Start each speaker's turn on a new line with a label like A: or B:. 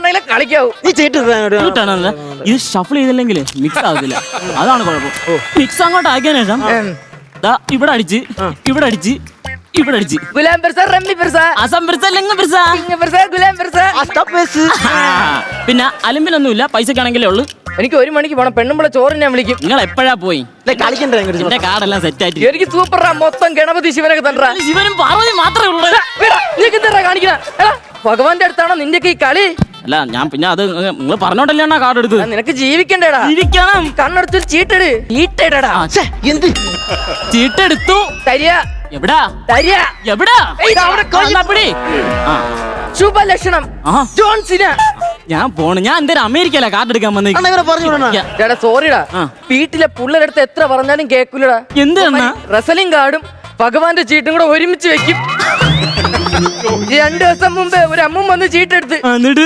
A: ഉണ്ടെങ്കിലേ കളിക്കാവൂ.
B: നീ ചീട്ട്
C: ഇട്ടാണല്ലോ. ഇത് ഷഫിൾ ചെയ്തില്ലെങ്കിൽ മിക്സ് ആകത്തില്ല, അതാണ് കുഴപ്പം. മിക്സ് അങ്ങോട്ട് ആക്കിയതിനു ശേഷം ദാ ഇവിടെ അടിച്ച് ഇവിടെ അടിച്ച് ഇവിടെ അടിച്ച്
A: ഗുലാം പെർസ, റമ്മി പെർസ,
C: അസം പെർസ, ലിംഗ പെർസ,
A: പെർസ, ഗുലാം പെർസ.
C: പിന്നെ അലമ്പിനൊന്നുമില്ല, പൈസക്കാണെങ്കിലേ ഉള്ളു.
A: എനിക്ക് 1 മണിക്ക് പോണം. പെണ്ണുമ്പളെ ചോറിന് ഞാൻ വിളിക്കും.
C: നിങ്ങൾ എപ്പോഴാ പോയി?
B: കളിക്കണ്ടേ?
C: എന്റെ കാർഡെല്ലാം സെറ്റ് ആയിട്ട്
A: എനിക്ക് സൂപ്പറാ. മൊത്തം ഗണപതി ശിവനൊക്കെ തണ്ടാ.
C: ശിവനും പാർവതി മാത്രമേ ഉള്ളൂ.
A: നീക്ക് എന്താ കാണിക്കണ? ഭഗവാന്റെ അടുത്താണോ നിന്റെയൊക്കെ ഈ കളി?
C: അല്ല ഞാൻ പിന്നെ അത് നിങ്ങൾ പറഞ്ഞോട്ടല്ലേ കാർഡ് എടുത്ത്.
A: നിനക്ക് ജീവിക്കണ്ടേടാ.
C: ജീവിക്കണം.
A: കണ്ണെടുത്തൊരു ചീട്ടിട്. ചീട്ടിടടാ.
B: എന്ത്
C: ചീട്ടെടുത്തു.
A: തരിക.
C: എവിടാ
A: തരിക.
C: എവിടാ?
A: ശുഭലക്ഷണം. ജോൺസിന.
C: ഞാൻ പോണ്. ഞാൻ എന്തേലും അമേരിക്കയില കാർഡ് എടുക്കാൻ വന്നേടാ.
A: സോറിടാ. വീട്ടിലെ പിള്ളേരടുത്ത് എത്ര പറഞ്ഞാലും കേൾക്കൂലടാ.
C: എന്താണ്?
A: റെസലിംഗ് കാർഡും ഭഗവാന്റെ ചീട്ടും കൂടെ ഒരുമിച്ച് വെക്കും. 2 ദിവസം മുമ്പേ ഒരു അമ്മ വന്ന് ചീട്ടെടുത്ത്
C: എന്നിട്ട്